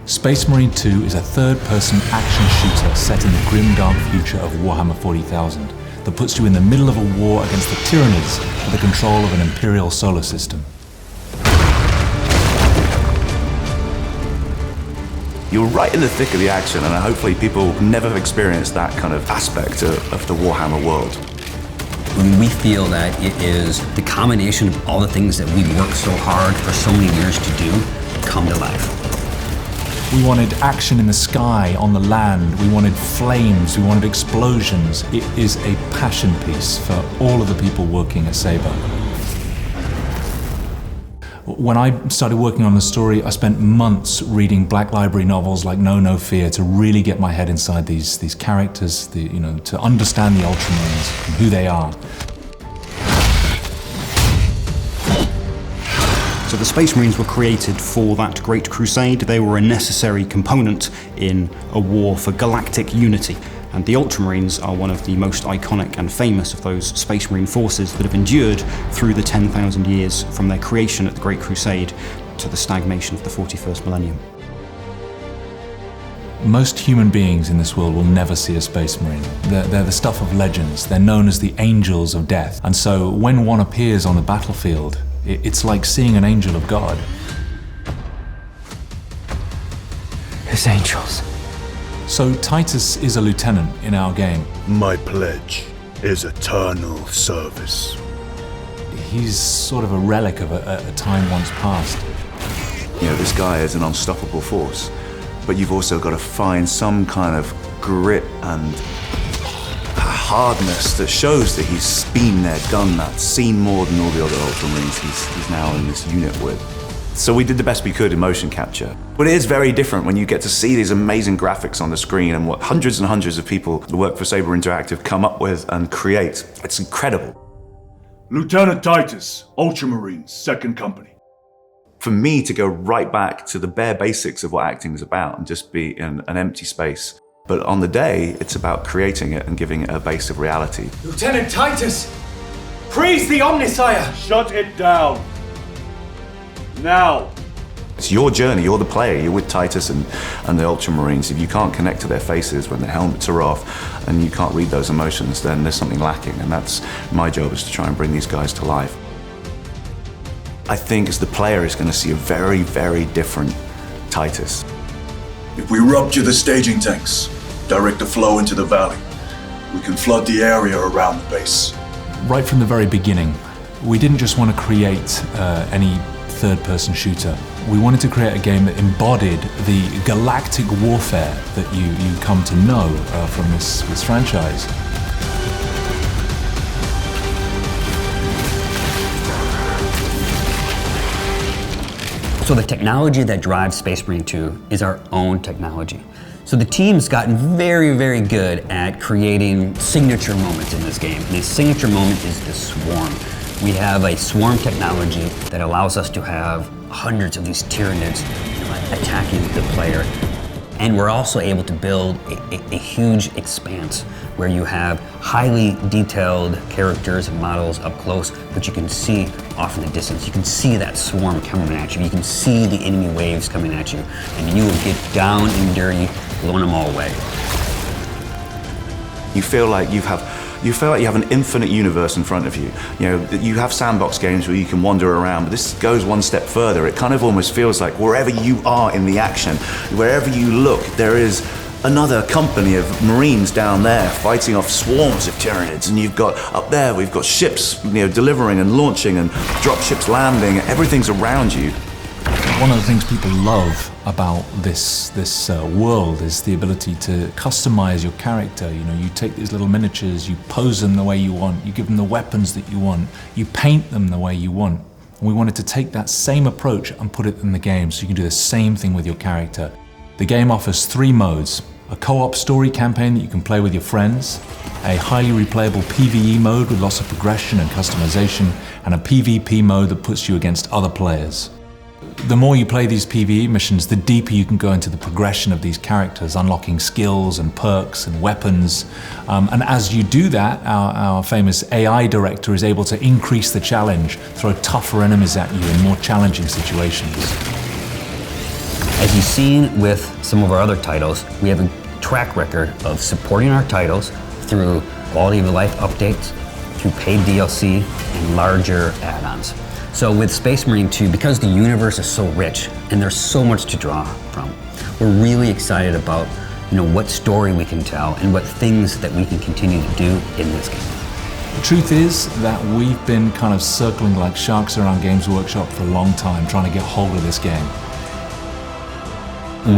Space Marine 2 is a third-person action shooter set in the grim dark future of Warhammer 40,000 that puts you in the middle of a war against the Tyranids for the control of an Imperial solar system. You're right in the thick of the action, and hopefully people never have experienced that kind of aspect of the Warhammer world. We feel that it is the combination of all the things that we've worked so hard for so many years to do come to life. We wanted action in the sky, on the land, we wanted flames, we wanted explosions. It is a passion piece for all of the people working at Saber. When I started working on the story, I spent months reading Black Library novels like No Fear to really get my head inside these characters, to understand the Ultramarines and who they are. So the Space Marines were created for that Great Crusade. They were a necessary component in a war for galactic unity. And the Ultramarines are one of the most iconic and famous of those Space Marine forces that have endured through the 10,000 years from their creation at the Great Crusade to the stagnation of the 41st millennium. Most human beings in this world will never see a Space Marine. They're the stuff of legends. They're known as the Angels of Death. And so when one appears on the battlefield, it's like seeing an angel of God. His angels. So Titus is a lieutenant in our game. My pledge is eternal service. He's sort of a relic of a time once past. This guy is an unstoppable force, but you've also got to find some kind of grit and hardness that shows that he's been there, done that, seen more than all the other Ultramarines he's now in this unit with. So we did the best we could in motion capture. But it is very different when you get to see these amazing graphics on the screen and what hundreds and hundreds of people who work for Saber Interactive come up with and create. It's incredible. Lieutenant Titus, Ultramarines, 2nd Company. For me to go right back to the bare basics of what acting is about and just be in an empty space. But on the day, it's about creating it and giving it a base of reality. Lieutenant Titus! Praise the Omnissiah! Shut it down. Now. It's your journey, you're the player, you're with Titus and the Ultramarines. If you can't connect to their faces when their helmets are off and you can't read those emotions, then there's something lacking, and that's my job, is to try and bring these guys to life. I think as the player is going to see a very, very different Titus. If we rupture the staging tanks, direct the flow into the valley, we can flood the area around the base. Right from the very beginning, we didn't just want to create any third-person shooter. We wanted to create a game that embodied the galactic warfare that you come to know from this franchise. So the technology that drives Space Marine 2 is our own technology. So the team's gotten very, very good at creating signature moments in this game. And the signature moment is the swarm. We have a swarm technology that allows us to have hundreds of these Tyranids attacking the player. And we're also able to build a huge expanse where you have highly detailed characters and models up close, but you can see off in the distance. You can see that swarm coming at you. You can see the enemy waves coming at you. And you will get down and dirty, blowing them all away. You feel like you have an infinite universe in front of you. You have sandbox games where you can wander around, but this goes one step further. It kind of almost feels like wherever you are in the action, wherever you look, there is another company of Marines down there fighting off swarms of Tyranids, and you've got up there, we've got ships, delivering and launching and drop ships landing. Everything's around you. One of the things people love about this world is the ability to customize your character. You take these little miniatures, you pose them the way you want, you give them the weapons that you want, you paint them the way you want. And we wanted to take that same approach and put it in the game so you can do the same thing with your character. The game offers 3 modes: a co-op story campaign that you can play with your friends, a highly replayable PvE mode with lots of progression and customization, and a PvP mode that puts you against other players. The more you play these PvE missions, the deeper you can go into the progression of these characters, unlocking skills and perks and weapons. And as you do that, our famous AI director is able to increase the challenge, throw tougher enemies at you in more challenging situations. As you've seen with some of our other titles, we have a track record of supporting our titles through quality of life updates, through paid DLC, and larger add-ons. So with Space Marine 2, because the universe is so rich and there's so much to draw from, we're really excited about what story we can tell and what things that we can continue to do in this game. The truth is that we've been kind of circling like sharks around Games Workshop for a long time, trying to get hold of this game.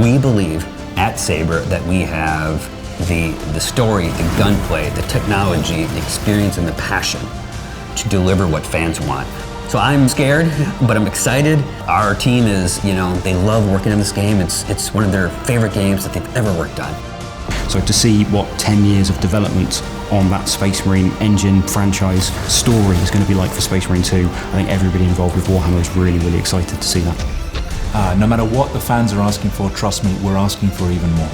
We believe at Saber that we have the story, the gunplay, the technology, the experience, and the passion to deliver what fans want. So I'm scared, but I'm excited. Our team is, they love working on this game. It's one of their favorite games that they've ever worked on. So to see what 10 years of development on that Space Marine engine franchise story is going to be like for Space Marine 2, I think everybody involved with Warhammer is really, really excited to see that. No matter what the fans are asking for, trust me, we're asking for even more.